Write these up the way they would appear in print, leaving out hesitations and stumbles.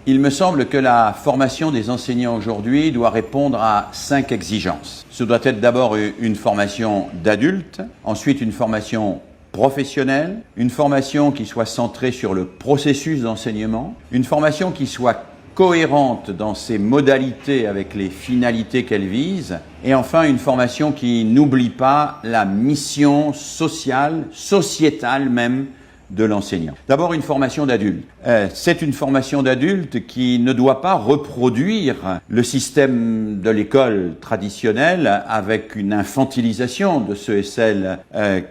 Il me semble que la formation des enseignants aujourd'hui doit répondre à 5 exigences. Ce doit être d'abord une formation d'adultes, ensuite une formation professionnelle, une formation qui soit centrée sur le processus d'enseignement, une formation qui soit cohérente dans ses modalités avec les finalités qu'elle vise, et enfin une formation qui n'oublie pas la mission sociale, sociétale même, de l'enseignant. D'abord, une formation d'adulte. C'est une formation d'adulte qui ne doit pas reproduire le système de l'école traditionnelle avec une infantilisation de ceux et celles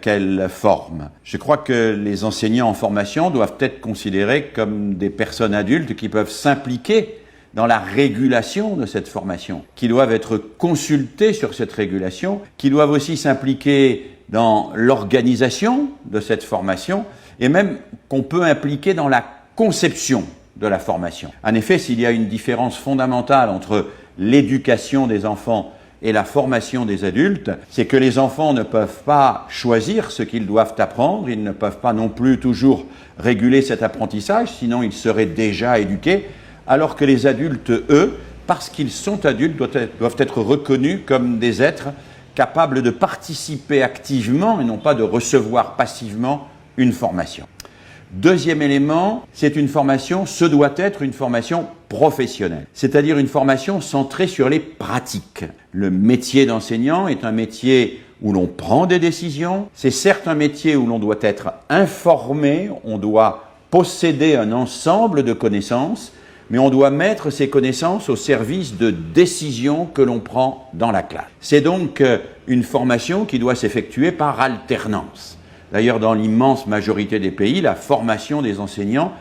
qu'elle forme. Je crois que les enseignants en formation doivent être considérés comme des personnes adultes qui peuvent s'impliquer dans la régulation de cette formation, qui doivent être consultés sur cette régulation, qui doivent aussi s'impliquer dans l'organisation de cette formation, et même qu'on peut impliquer dans la conception de la formation. En effet, s'il y a une différence fondamentale entre l'éducation des enfants et la formation des adultes, c'est que les enfants ne peuvent pas choisir ce qu'ils doivent apprendre, ils ne peuvent pas non plus toujours réguler cet apprentissage, sinon ils seraient déjà éduqués, alors que les adultes, eux, parce qu'ils sont adultes, doivent être reconnus comme des êtres capables de participer activement et non pas de recevoir passivement une formation. Deuxième élément, ce doit être une formation professionnelle, c'est-à-dire une formation centrée sur les pratiques. Le métier d'enseignant est un métier où l'on prend des décisions, c'est certes un métier où l'on doit être informé, on doit posséder un ensemble de connaissances, mais on doit mettre ces connaissances au service de décisions que l'on prend dans la classe. C'est donc une formation qui doit s'effectuer par alternance. D'ailleurs, dans l'immense majorité des pays, la formation des enseignants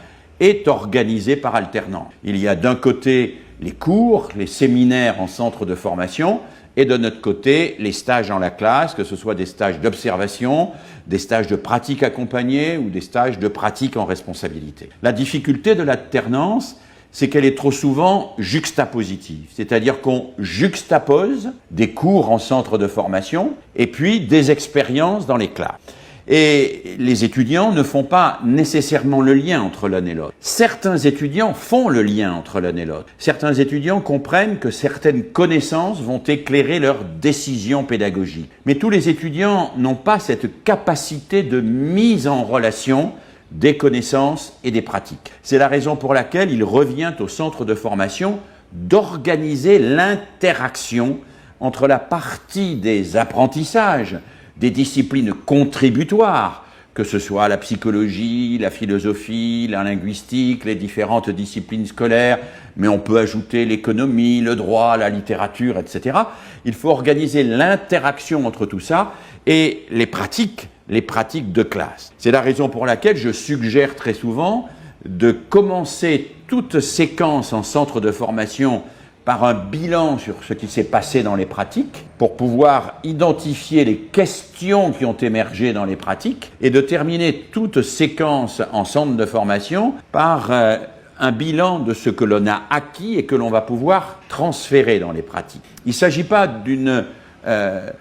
est organisée par alternance. Il y a d'un côté les cours, les séminaires en centre de formation, et de notre côté, les stages dans la classe, que ce soit des stages d'observation, des stages de pratique accompagnée ou des stages de pratique en responsabilité. La difficulté de l'alternance, c'est qu'elle est trop souvent juxtapositive, c'est-à-dire qu'on juxtapose des cours en centre de formation et puis des expériences dans les classes. Et les étudiants ne font pas nécessairement le lien entre l'un et l'autre. Certains étudiants font le lien entre l'un et l'autre. Certains étudiants comprennent que certaines connaissances vont éclairer leurs décisions pédagogiques. Mais tous les étudiants n'ont pas cette capacité de mise en relation des connaissances et des pratiques. C'est la raison pour laquelle il revient au centre de formation d'organiser l'interaction entre la partie des apprentissages, des disciplines contributoires, que ce soit la psychologie, la philosophie, la linguistique, les différentes disciplines scolaires, mais on peut ajouter l'économie, le droit, la littérature, etc. Il faut organiser l'interaction entre tout ça et les pratiques de classe. C'est la raison pour laquelle je suggère très souvent de commencer toute séquence en centre de formation par un bilan sur ce qui s'est passé dans les pratiques, pour pouvoir identifier les questions qui ont émergé dans les pratiques, et de terminer toute séquence en centre de formation par un bilan de ce que l'on a acquis et que l'on va pouvoir transférer dans les pratiques. Il ne s'agit pas d'une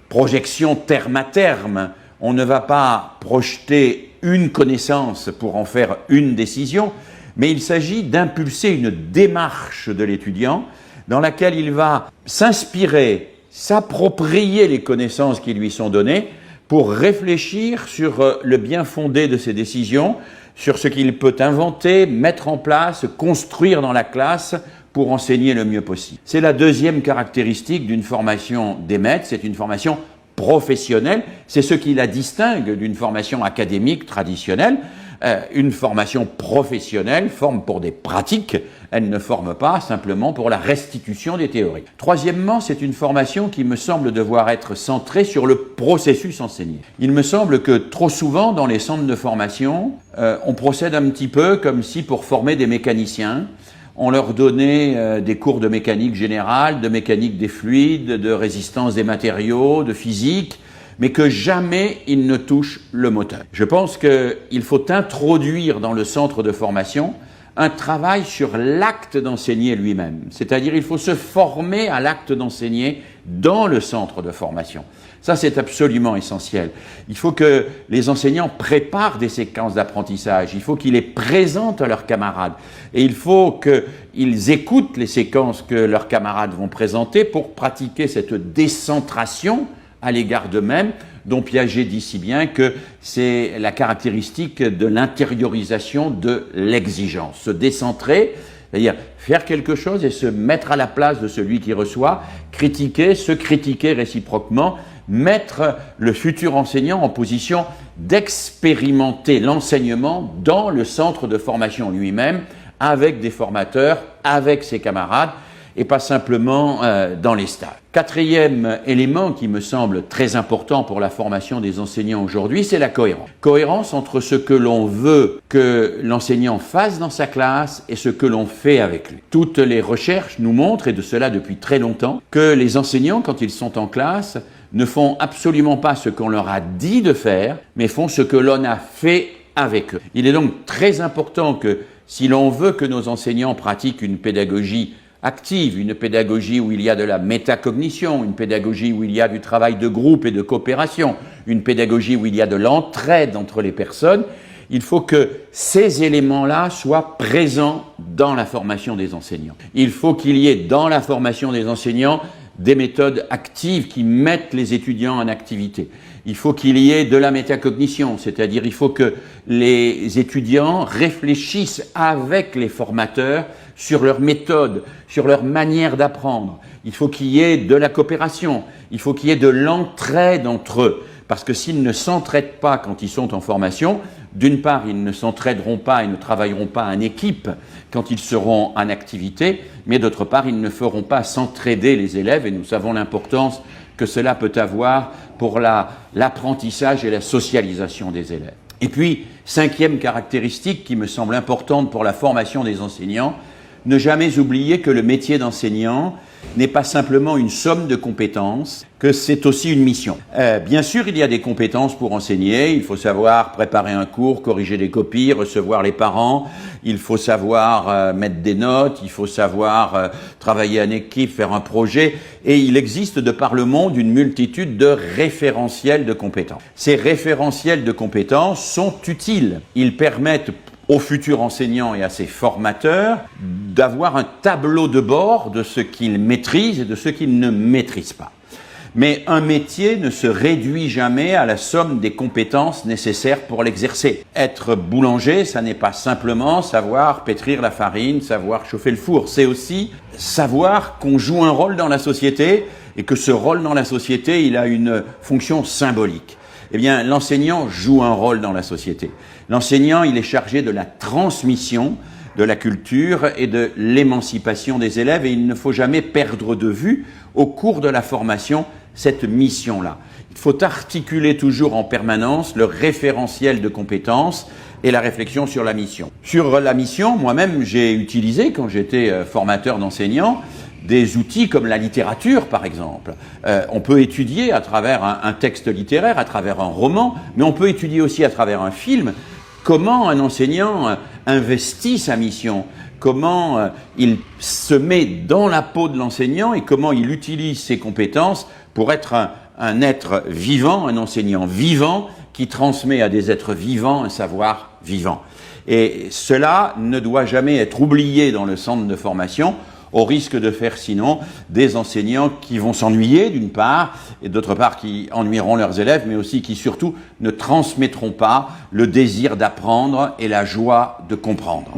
projection terme à terme. On ne va pas projeter une connaissance pour en faire une décision, mais il s'agit d'impulser une démarche de l'étudiant dans laquelle il va s'inspirer, s'approprier les connaissances qui lui sont données pour réfléchir sur le bien fondé de ses décisions, sur ce qu'il peut inventer, mettre en place, construire dans la classe pour enseigner le mieux possible. C'est la deuxième caractéristique d'une formation des maîtres, c'est une formation professionnelle, c'est ce qui la distingue d'une formation académique traditionnelle. Une formation professionnelle forme pour des pratiques, elle ne forme pas simplement pour la restitution des théories. Troisièmement, c'est une formation qui me semble devoir être centrée sur le processus enseigné. Il me semble que trop souvent dans les centres de formation, on procède un petit peu comme si pour former des mécaniciens, on leur donnait des cours de mécanique générale, de mécanique des fluides, de résistance des matériaux, de physique, mais que jamais ils ne touchent le moteur. Je pense qu'il faut introduire dans le centre de formation un travail sur l'acte d'enseigner lui-même. C'est-à-dire il faut se former à l'acte d'enseigner dans le centre de formation. Ça, c'est absolument essentiel. Il faut que les enseignants préparent des séquences d'apprentissage. Il faut qu'ils les présentent à leurs camarades. Et il faut qu'ils écoutent les séquences que leurs camarades vont présenter pour pratiquer cette décentration à l'égard d'eux-mêmes, dont Piaget dit si bien que c'est la caractéristique de l'intériorisation de l'exigence. Se décentrer, c'est-à-dire faire quelque chose et se mettre à la place de celui qui reçoit, critiquer, se critiquer réciproquement, mettre le futur enseignant en position d'expérimenter l'enseignement dans le centre de formation lui-même, avec des formateurs, avec ses camarades, et pas simplement dans les stages. Quatrième élément qui me semble très important pour la formation des enseignants aujourd'hui, c'est la cohérence. Cohérence entre ce que l'on veut que l'enseignant fasse dans sa classe et ce que l'on fait avec lui. Toutes les recherches nous montrent, et de cela depuis très longtemps, que les enseignants, quand ils sont en classe, ne font absolument pas ce qu'on leur a dit de faire, mais font ce que l'on a fait avec eux. Il est donc très important que, si l'on veut que nos enseignants pratiquent une pédagogie active, une pédagogie où il y a de la métacognition, une pédagogie où il y a du travail de groupe et de coopération, une pédagogie où il y a de l'entraide entre les personnes, il faut que ces éléments-là soient présents dans la formation des enseignants. Il faut qu'il y ait dans la formation des enseignants des méthodes actives qui mettent les étudiants en activité. Il faut qu'il y ait de la métacognition, c'est-à-dire il faut que les étudiants réfléchissent avec les formateurs sur leur méthode, sur leur manière d'apprendre. Il faut qu'il y ait de la coopération, il faut qu'il y ait de l'entraide entre eux. Parce que s'ils ne s'entraident pas quand ils sont en formation, d'une part, ils ne s'entraideront pas et ne travailleront pas en équipe quand ils seront en activité, mais d'autre part, ils ne feront pas s'entraider les élèves, et nous savons l'importance que cela peut avoir pour l'apprentissage et la socialisation des élèves. Et puis, cinquième caractéristique qui me semble importante pour la formation des enseignants, ne jamais oublier que le métier d'enseignant n'est pas simplement une somme de compétences, que c'est aussi une mission. Bien sûr, il y a des compétences pour enseigner, il faut savoir préparer un cours, corriger des copies, recevoir les parents, il faut savoir mettre des notes, il faut savoir travailler en équipe, faire un projet, et il existe de par le monde une multitude de référentiels de compétences. Ces référentiels de compétences sont utiles, ils permettent aux futurs enseignants et à ses formateurs d'avoir un tableau de bord de ce qu'ils maîtrisent et de ce qu'ils ne maîtrisent pas. Mais un métier ne se réduit jamais à la somme des compétences nécessaires pour l'exercer. Être boulanger, ça n'est pas simplement savoir pétrir la farine, savoir chauffer le four. C'est aussi savoir qu'on joue un rôle dans la société et que ce rôle dans la société, il a une fonction symbolique. Eh bien, l'enseignant joue un rôle dans la société. L'enseignant, il est chargé de la transmission de la culture et de l'émancipation des élèves, et il ne faut jamais perdre de vue, au cours de la formation, cette mission-là. Il faut articuler toujours en permanence le référentiel de compétences et la réflexion sur la mission. Sur la mission, moi-même, j'ai utilisé, quand j'étais formateur d'enseignants, des outils comme la littérature, par exemple. On peut étudier à travers un texte littéraire, à travers un roman, mais on peut étudier aussi à travers un film comment un enseignant investit sa mission, comment il se met dans la peau de l'enseignant et comment il utilise ses compétences pour être un être vivant, un enseignant vivant qui transmet à des êtres vivants un savoir vivant. Et cela ne doit jamais être oublié dans le centre de formation, au risque de faire sinon des enseignants qui vont s'ennuyer d'une part, et d'autre part qui ennuieront leurs élèves, mais aussi qui surtout ne transmettront pas le désir d'apprendre et la joie de comprendre.